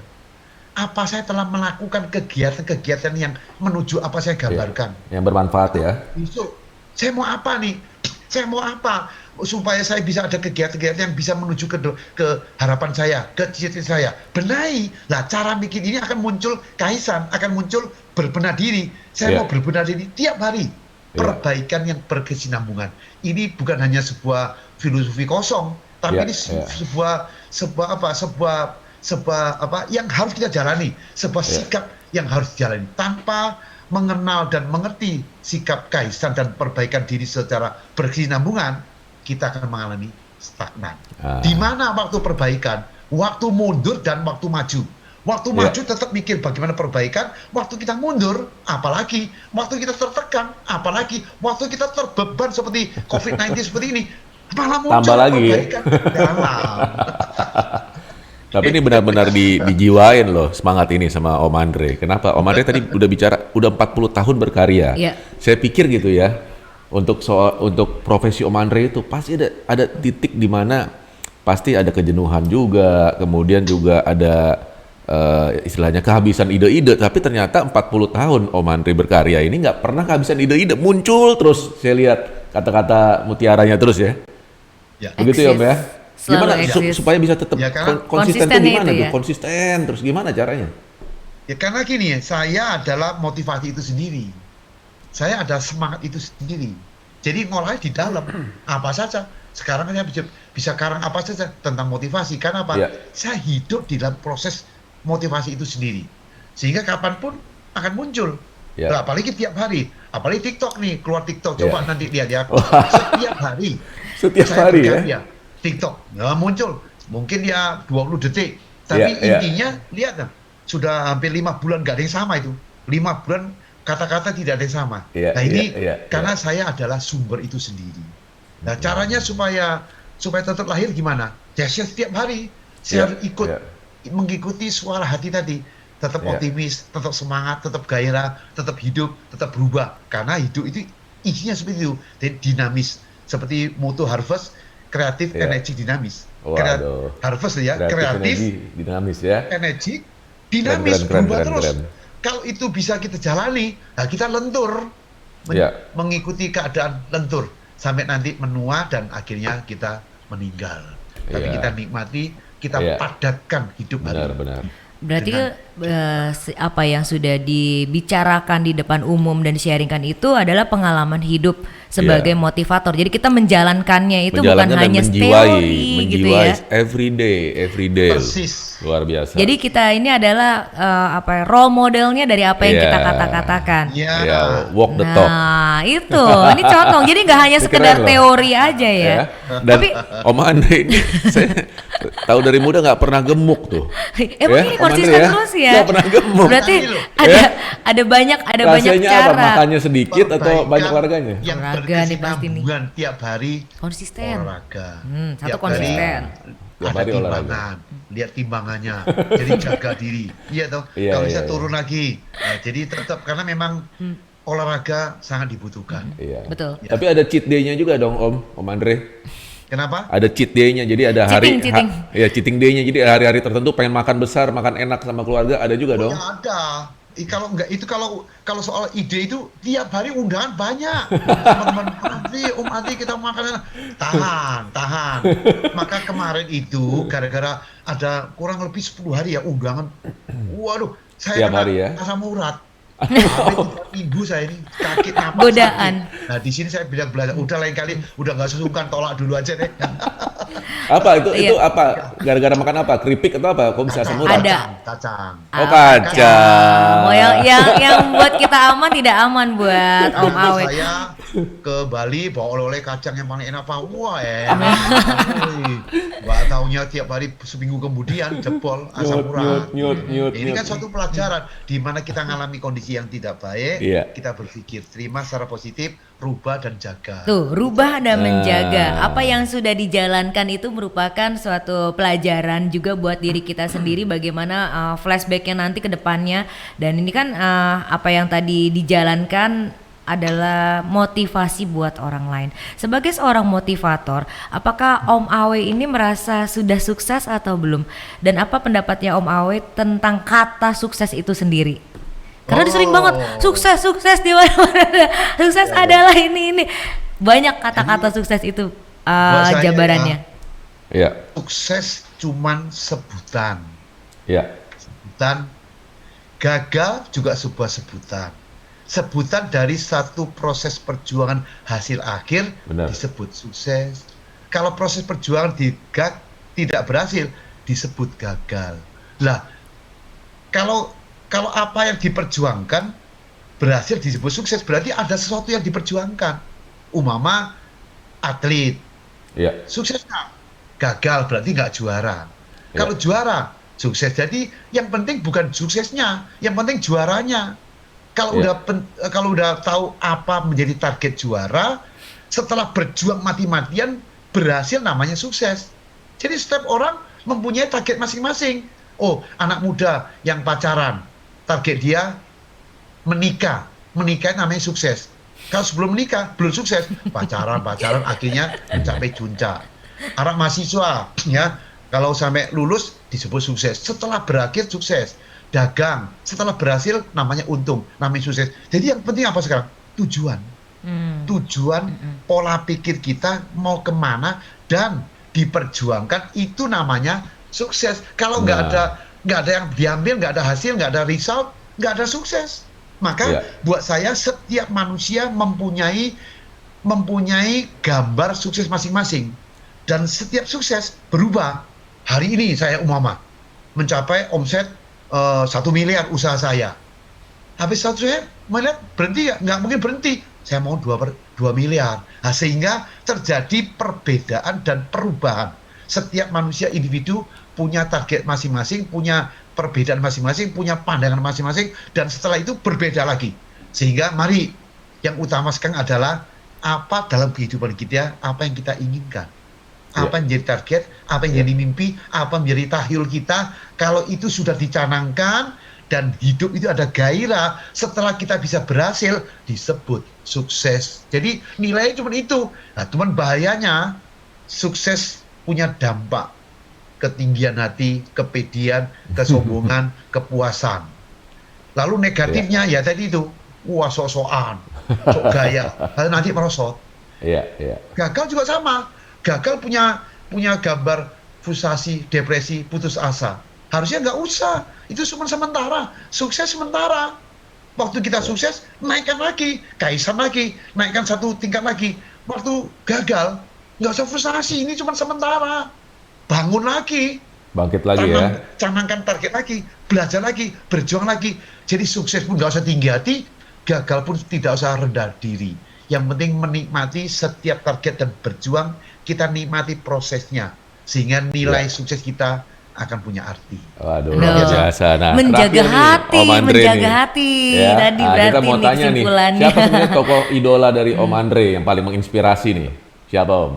Apa saya telah melakukan kegiatan-kegiatan yang menuju apa saya gambarkan? Yang bermanfaat ya. Besok, saya mau apa nih? Saya mau apa? Supaya saya bisa ada kegiatan-kegiatan yang bisa menuju ke harapan saya, ke cita-cita saya. Benahi. Nah, cara bikin ini akan muncul kaisan, akan muncul berbenah diri. Saya mau berbenah diri tiap hari. Perbaikan yang berkesinambungan. Ini bukan hanya sebuah filosofi kosong, tapi ini sebuah yang harus kita jalani, sebuah sikap yang harus dijalani tanpa mengenal dan mengerti sikap kaisan dan perbaikan diri secara berkesinambungan, kita akan mengalami stagnan. Di mana waktu perbaikan, waktu mundur dan waktu maju. Waktu maju tetap mikir bagaimana perbaikan, waktu kita mundur, apalagi waktu kita tertekan, apalagi waktu kita terbeban seperti COVID-19 seperti ini, malah muncul tambah lagi perbaikan dalam. Tapi ini benar-benar dijiwain loh semangat ini sama Om Andre. Kenapa? Om Andre tadi udah bicara udah 40 tahun berkarya. Saya pikir gitu ya, untuk profesi Om Andre itu pasti ada titik di mana pasti ada kejenuhan juga, kemudian juga ada istilahnya kehabisan ide-ide. Tapi ternyata 40 tahun Om Andre berkarya ini nggak pernah kehabisan ide-ide, muncul terus. Saya lihat kata-kata mutiaranya terus ya. Begitu ya Om ya. Gimana supaya bisa tetap konsisten tuh gimana tuh? Konsisten terus gimana caranya? Ya karena gini ya, saya adalah motivasi itu sendiri. Saya ada semangat itu sendiri. Jadi ngolahnya di dalam apa saja. Sekarang saya bisa karang apa saja tentang motivasi. Karena apa? Saya hidup di dalam proses motivasi itu sendiri. Sehingga kapanpun akan muncul. Nah, apalagi tiap hari. Apalagi TikTok nih, keluar TikTok. Coba nanti lihat ya. Setiap hari. Setiap hari ya. TikTok muncul, mungkin ya 20 detik, tapi intinya lihat kan, sudah hampir 5 bulan gak ada yang sama itu, 5 bulan kata-kata tidak ada yang sama. Nah ini karena saya adalah sumber itu sendiri. Nah caranya supaya tetap lahir gimana? Ya setiap hari saya harus mengikuti suara hati tadi, tetap optimis, tetap semangat, tetap gairah, tetap hidup, tetap berubah. Karena hidup itu isinya seperti itu, dinamis, seperti moto Harvest. Kreatif, energi, dinamis. Harvest ya, kreatif, dinamis ya. Energi, dinamis, berubah terus. Kalau itu bisa kita jalani, nah kita lentur, mengikuti keadaan lentur sampai nanti menua dan akhirnya kita meninggal. Tapi kita nikmati, kita padatkan hidup benar. Berarti apa yang sudah dibicarakan di depan umum dan sharingkan itu adalah pengalaman hidup sebagai motivator. Jadi kita menjalankannya itu bukan hanya teori gitu ya. Every day. Persis. Luar biasa. Jadi kita ini adalah role modelnya dari apa yang kita kata-katakan. Iya. Ya, walk the talk. Nah itu, ini contoh. Jadi nggak hanya Ini sekedar keren loh. teori aja ya. Dan Tapi Om Andre ini saya tahu dari muda nggak pernah gemuk tuh. emang ini Om konsisten Andre terus ya. Nggak pernah gemuk. Berarti Tadi loh. ada banyak Rahasianya cara. apa? Makannya sedikit atau Perbaikan banyak olahraganya? Yang Olahraga nih pasti nih. berkesinambungan tiap hari Konsisten. olahraga. Satu Tiap konsisten. Tiap Ada hari olahraga. timbangan, lihat timbangannya, jadi jaga diri. Iya toh. Iya, Kalau iya, bisa iya. turun lagi. Nah, jadi tetap karena memang olahraga sangat dibutuhkan. Iya. Betul. Tapi ada cheat day-nya juga dong Om Andre. Kenapa? Ada cheat day-nya, jadi ada hari Cheating. ya cheating day-nya, jadi hari-hari tertentu pengen makan besar, makan enak sama keluarga ada juga dong. Ya ada. Kalau enggak itu kalau soal ide itu tiap hari undangan banyak. Teman-teman Om Andi kita makan enak. Tahan. Maka kemarin itu gara-gara ada kurang lebih 10 hari ya undangan. Waduh, saya Tiap hari ya? asam urat. Sampai 3 minggu saya ini sakit napas. Godaan. sakit. Nah di sini saya bilang belajar, udah lain kali udah nggak sungkan, tolak dulu aja deh. Apa itu Iya. apa? Gara-gara makan apa? Keripik atau apa? Kok bisa asam urat? Ada. Kacang. Oh, kacang. Oh, yang buat kita aman tidak aman buat Om Nah, Awet. saya ke Bali bawa oleh-oleh kacang yang paling enak Pak. Wah Nggak taunya tiap hari seminggu kemudian jebol asam urat. Nyut. Ini kan suatu pelajaran di mana kita mengalami kondisi yang tidak baik, Iya. kita berpikir terima secara positif, rubah dan jaga. Tuh, rubah dan Nah. menjaga. Apa yang sudah dijalankan itu merupakan suatu pelajaran juga buat diri kita sendiri bagaimana flashbacknya nanti ke depannya. Dan ini kan apa yang tadi dijalankan adalah motivasi buat orang lain. Sebagai seorang motivator, apakah Om Awe ini merasa sudah sukses atau belum? Dan apa pendapatnya Om Awe tentang kata sukses itu sendiri? Karena dia sering banget sukses di mana-mana. Sukses adalah ini. Banyak kata-kata sukses itu Buat saya, jabarannya. Iya. Sukses cuman sebutan. Iya. Sebutan. Gagal juga sebuah sebutan. Sebutan dari satu proses perjuangan hasil akhir Benar. disebut sukses. Kalau proses perjuangan tidak berhasil disebut gagal. Lah, kalau apa yang diperjuangkan berhasil disebut sukses, berarti ada sesuatu yang diperjuangkan. Umpama atlet, Iya. sukses nggak? Gagal berarti nggak juara. Ya. Kalau juara, sukses. Jadi yang penting bukan suksesnya, yang penting juaranya. Kalau Ya. kalau udah tahu apa menjadi target juara, setelah berjuang mati-matian berhasil namanya sukses. Jadi setiap orang mempunyai target masing-masing. Oh, anak muda yang pacaran, target dia menikah namanya sukses. Kalau sebelum menikah belum sukses, pacaran akhirnya mencapai puncak. Anak mahasiswa ya, kalau sampai lulus disebut sukses. Setelah berakhir sukses. Dagang setelah berhasil namanya untung, namanya sukses. Jadi yang penting apa sekarang? Tujuan. Tujuan pola pikir kita mau kemana dan diperjuangkan, itu namanya sukses. Kalau nggak ada yang diambil, nggak ada hasil, nggak ada result, nggak ada sukses. Maka buat saya setiap manusia mempunyai gambar sukses masing-masing, dan setiap sukses berubah. Hari ini saya mencapai omset 1 miliar usaha saya. Habis 1 miliar berhenti ya? Nggak mungkin berhenti. Saya mau 2 miliar. Nah, sehingga terjadi perbedaan dan perubahan. Setiap manusia individu punya target masing-masing, punya perbedaan masing-masing, punya pandangan masing-masing, dan setelah itu berbeda lagi. Sehingga mari, yang utama sekarang adalah apa dalam kehidupan kita, apa yang kita inginkan. Apa yang menjadi target, apa yang jadi mimpi, apa yang menjadi tahyul kita. Kalau itu sudah dicanangkan dan hidup itu ada gairah, setelah kita bisa berhasil disebut sukses. Jadi nilainya cuma itu. Nah, cuman bahayanya sukses punya dampak ketinggian hati, kepedean, kesombongan, kepuasan. Lalu negatifnya ya tadi itu, wah sok-sokan, sok gaya, nanti merosot. Gagal juga sama. Gagal punya gambar frustasi, depresi, putus asa. Harusnya nggak usah, itu cuma sementara. Sukses sementara. Waktu kita sukses, naikkan lagi, kaisan lagi, naikkan 1 tingkat lagi. Waktu gagal, nggak usah frustasi, ini cuma sementara. Bangun lagi, Bangkit lagi ya. Canangkan target lagi, belajar lagi, berjuang lagi. Jadi sukses pun nggak usah tinggi hati, gagal pun tidak usah rendah diri. Yang penting menikmati setiap target dan berjuang, kita nikmati prosesnya. Sehingga nilai sukses kita akan punya arti. Waduh, luar biasa. Nah, menjaga terakhir nih, hati, Om Andre menjaga nih. hati. Ya, Tadi nah, berarti kita mau nih tanya nih, kesimpulannya. siapa sebenarnya tokoh idola dari Om Andre yang paling menginspirasi nih? Siapa Om?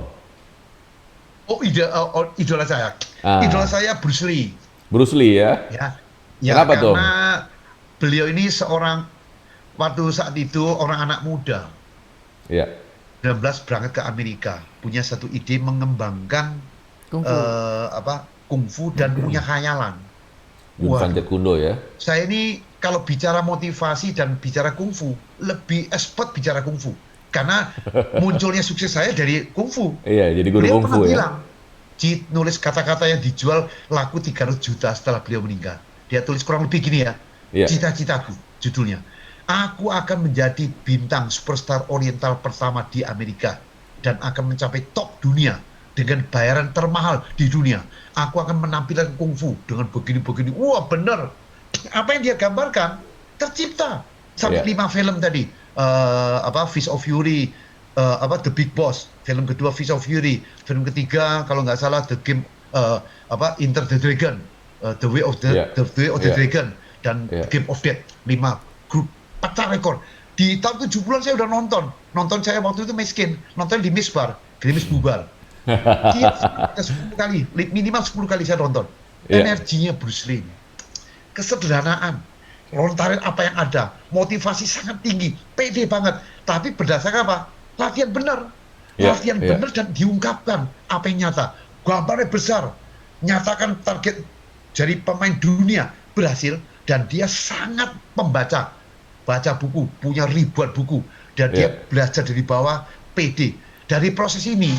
Idola saya. Ah. Idola saya Bruce Lee. Bruce Lee ya? Ya, Kenapa tuh? karena beliau ini waktu saat itu orang anak muda. Iya. 19 berangkat ke Amerika, punya satu ide mengembangkan kungfu dan punya khayalan. Jun Van Jet Kundo ya? Saya ini kalau bicara motivasi dan bicara kungfu, lebih expert bicara kungfu. Karena munculnya sukses saya dari kungfu. Iya, jadi guru Beliau kungfu pernah ya? bilang, nulis kata-kata yang dijual laku 300 juta setelah beliau meninggal. Dia tulis kurang lebih gini ya, Iya. Cita-citaku, judulnya. Aku akan menjadi bintang superstar oriental pertama di Amerika dan akan mencapai top dunia dengan bayaran termahal di dunia. Aku akan menampilkan kungfu dengan begini-begini. Wah, bener. Apa yang dia gambarkan tercipta. Sampai 5 film tadi. Fist of Fury, The Big Boss. Film kedua Fist of Fury. Film ketiga kalau nggak salah The Game, Enter the Dragon, The Way of the Dragon, dan Game of Death. 5 grup pecah rekor. Di tahun 70-an saya udah nonton saya waktu itu miskin, nonton di Misbar, Grimis Bubar. Dia 10 kali, minimal 10 kali saya nonton. Energinya Bruce Lee, kesederhanaan, lontarin apa yang ada, motivasi sangat tinggi, pede banget. Tapi berdasarkan apa? Latihan benar, latihan benar dan diungkapkan apa yang nyata. Gambarnya besar, nyatakan target jadi pemain dunia, berhasil. Dan dia sangat baca buku, punya ribuan buku, dan dia belajar dari bawah, pede. Dari proses ini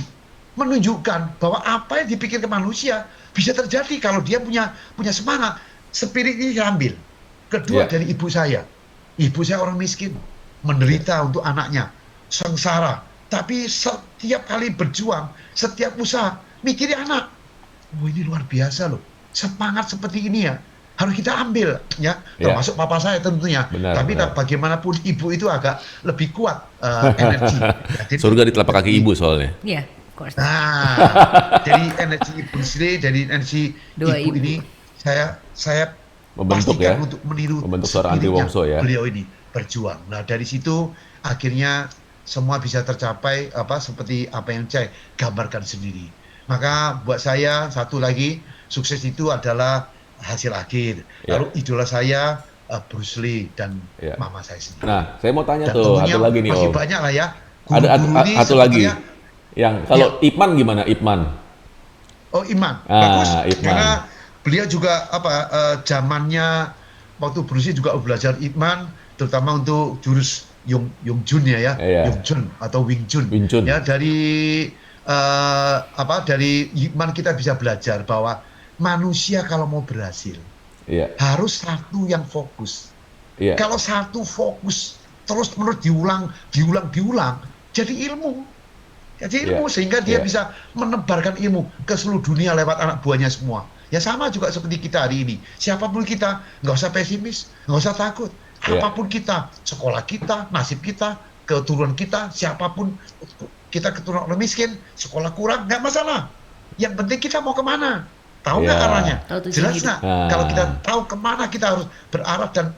menunjukkan bahwa apa yang dipikirkan manusia bisa terjadi kalau dia punya semangat. Spirit ini diambil. Kedua dari ibu saya orang miskin, menderita untuk anaknya, sengsara, tapi setiap kali berjuang, setiap usaha mikirin anak. Oh, ini luar biasa loh, semangat seperti ini ya harus kita ambil ya, termasuk papa saya tentunya. Tapi bagaimanapun ibu itu agak lebih kuat energi. Surga di telapak kaki ibu soalnya. Iya, of course. Nah, dari energi ibu sendiri, dari energi ibu ini saya membentuk pastikan untuk meniru membentuk seorang Andri Wongso ya. Beliau ini berjuang. Nah, dari situ akhirnya semua bisa tercapai seperti apa yang saya gambarkan sendiri. Maka buat saya satu lagi, sukses itu adalah hasil akhir. Lalu idola saya Bruce Lee dan mama saya sendiri. Nah, saya mau tanya tuh satu lagi nih masih Om. banyak lah ya. Ada satu lagi. Yang kalau Ipman gimana Ipman? Oh, Iman. Bagus. Ipman. Karena beliau juga zamannya waktu Bruce Lee juga belajar Ipman, terutama untuk jurus Yong Jun ya. Yong Jun atau Wing Chun. Ya, dari Ipman kita bisa belajar bahwa manusia kalau mau berhasil harus satu yang fokus. Kalau satu fokus terus-menerus diulang, jadi ilmu. Sehingga dia bisa menebarkan ilmu ke seluruh dunia lewat anak buahnya semua. Ya sama juga seperti kita hari ini. Siapapun kita, nggak usah pesimis, nggak usah takut. Apapun kita, sekolah kita, nasib kita, keturunan kita, siapapun kita keturunan orang miskin, sekolah kurang, nggak masalah. Yang penting kita mau kemana? Tahu nggak arahnya? Jelas nggak? Kalau kita tahu kemana kita harus berarah dan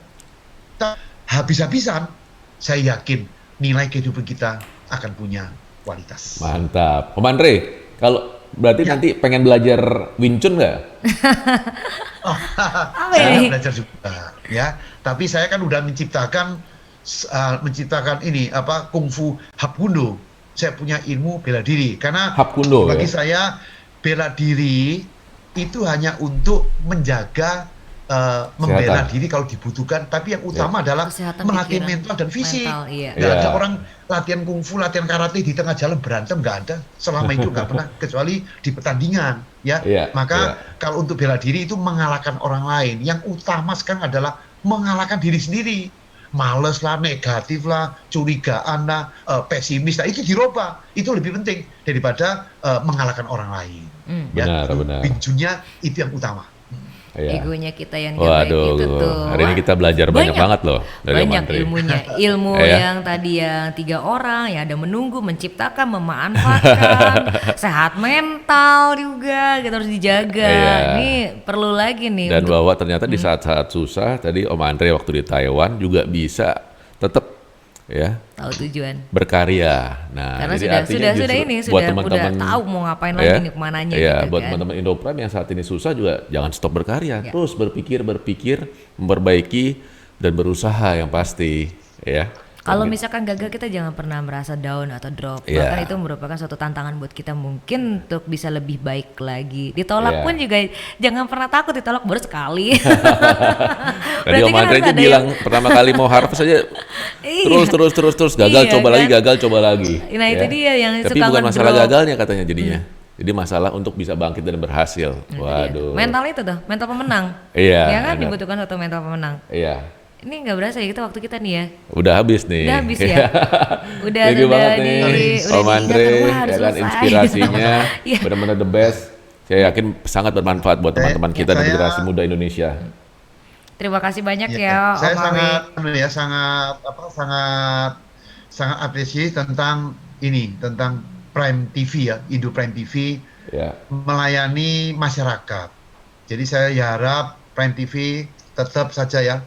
kita habis-habisan, saya yakin nilai kehidupan kita akan punya kualitas. Mantap. Om Andre, kalau berarti nanti pengen belajar Wing Chun nggak? Saya belajar juga, ya. Tapi saya kan udah menciptakan ini kungfu Hapkido. Saya punya ilmu bela diri karena Hapkido, bagi saya bela diri itu hanya untuk menjaga membela diri kalau dibutuhkan, tapi yang utama adalah melatih mental dan fisik. Nggak ada orang latihan kungfu, latihan karate di tengah jalan berantem, nggak ada. Selama itu nggak pernah, kecuali di pertandingan. Maka kalau untuk bela diri itu mengalahkan orang lain. Yang utama sekarang adalah mengalahkan diri sendiri. males lah, negatif lah, curigaan lah, pesimis lah, itu dirubah. Itu lebih penting daripada mengalahkan orang lain. Benar, benar. Pinjunya itu yang utama. Iya. Egonya kita yang jelek itu tuh. Hari ini kita belajar banyak banget loh dari banyak Om Andre. ilmunya. Ilmu yang tadi yang 3 orang yang ada menunggu, menciptakan, memanfaatkan, sehat mental juga kita harus dijaga. Ini perlu lagi nih. Dan bahwa ternyata di saat-saat susah tadi Om Andre waktu di Taiwan juga bisa tetap tahu tujuan, berkarya. Nah, karena jadi sudah tahu mau ngapain lagi nih, kemananya gitu buat kan. teman-teman Indoprime yang saat ini susah juga jangan stop berkarya, terus berpikir, memperbaiki dan berusaha yang pasti, ya. Kalau misalkan gagal, kita jangan pernah merasa down atau drop. Bahkan itu merupakan suatu tantangan buat kita mungkin untuk bisa lebih baik lagi. Ditolak pun juga jangan pernah takut ditolak, baru sekali. Tadi Om Andre itu bilang pertama kali mau harvest aja terus gagal, coba lagi. Nah itu dia yang tapi bukan masalah gagalnya katanya jadinya. Jadi masalah untuk bisa bangkit dan berhasil. Waduh. Mental itu tuh, mental pemenang. Iya. Ya kan, dibutuhkan satu mental pemenang. Iya. Ini nggak berasa ya, kita waktu kita nih ya. Udah habis nih. Udah habis ya. Udah banget nih Om Andre, ya kan inspirasinya benar-benar the best. Saya yakin sangat bermanfaat buat teman-teman kita dan generasi muda Indonesia. Terima kasih banyak ya saya Om Ari. sangat apresiasi tentang Prime TV ya, Indo Prime TV melayani masyarakat. Jadi saya harap Prime TV tetap saja ya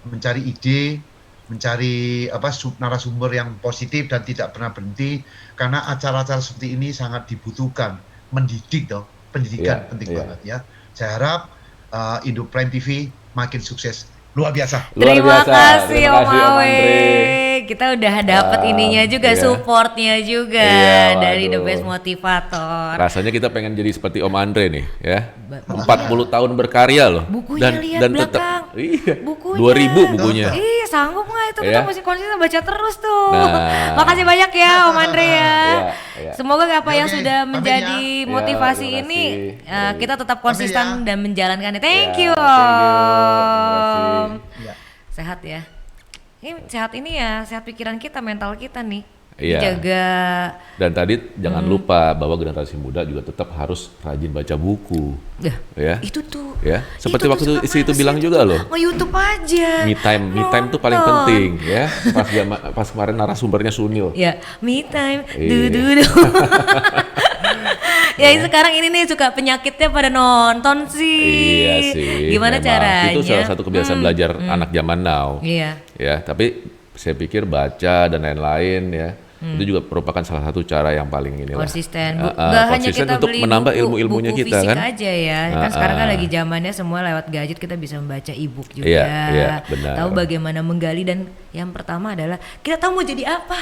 mencari ide, mencari narasumber yang positif dan tidak pernah berhenti, karena acara-acara seperti ini sangat dibutuhkan, mendidik toh, pendidikan penting banget ya. Saya harap Indo Prime TV makin sukses, luar biasa. Terima kasih Om Awe. Kita udah dapat ininya juga, supportnya juga dari The Best Motivator. Rasanya kita pengen jadi seperti Om Andre nih ya. 40 tahun berkarya loh. Bukunya lihat belakang. Bukunya. 2000 bukunya. Iya, sanggup nggak itu? Kita masih konsisten baca terus tuh. Makasih banyak ya Om Andre ya. Semoga apa yang sudah menjadi motivasi ini kita tetap konsisten dan menjalankannya. Thank you Om. Sehat ya. Ini sehat ini ya, sehat pikiran kita, mental kita nih. Jaga. Dan tadi jangan lupa bahwa generasi muda juga tetap harus rajin baca buku. Ya. Itu tuh. Ya. Seperti waktu itu bilang juga loh. YouTube aja. Me time tuh paling penting ya. Pas kemarin narasumbernya Sunil. Ya, me time. Ya sekarang ini nih suka penyakitnya pada nonton sih. Iya sih. Gimana caranya? Itu salah satu kebiasaan belajar anak zaman now. Iya. Ya, tapi saya pikir baca dan lain-lain ya. Itu juga merupakan salah satu cara yang paling konsisten. Gak hanya kita untuk beli menambah ilmu-ilmunya buku kita fisik kan aja ya. Kan sekarang kan lagi zamannya semua lewat gadget, kita bisa membaca e-book juga. Iya, benar. Tahu bagaimana menggali, dan yang pertama adalah kita tahu mau jadi apa.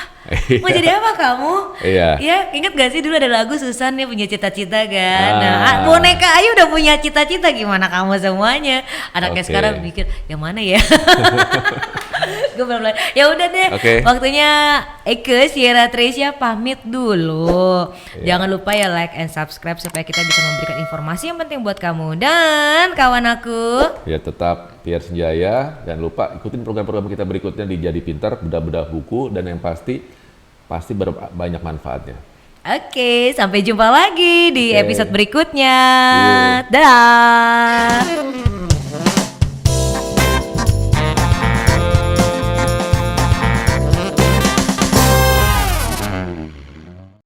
Mau jadi apa kamu? Iya. Ya, ingat gak sih dulu ada lagu Susan nih punya cita-cita kan. Nah, boneka Ayu udah punya cita-cita, gimana kamu semuanya? Anaknya sekarang mikir yang mana ya? Gue belum. Ya udah deh. Waktunya Eke Sierra Tricia pamit dulu. Jangan lupa ya like and subscribe supaya kita bisa memberikan informasi yang penting buat kamu dan kawan aku. Ya tetap Pierre Senjaya, dan lupa ikutin program-program kita berikutnya di Jadi Pintar, bedah-bedah buku, dan yang pasti banyak manfaatnya. Oke, sampai jumpa lagi di episode berikutnya. Dah.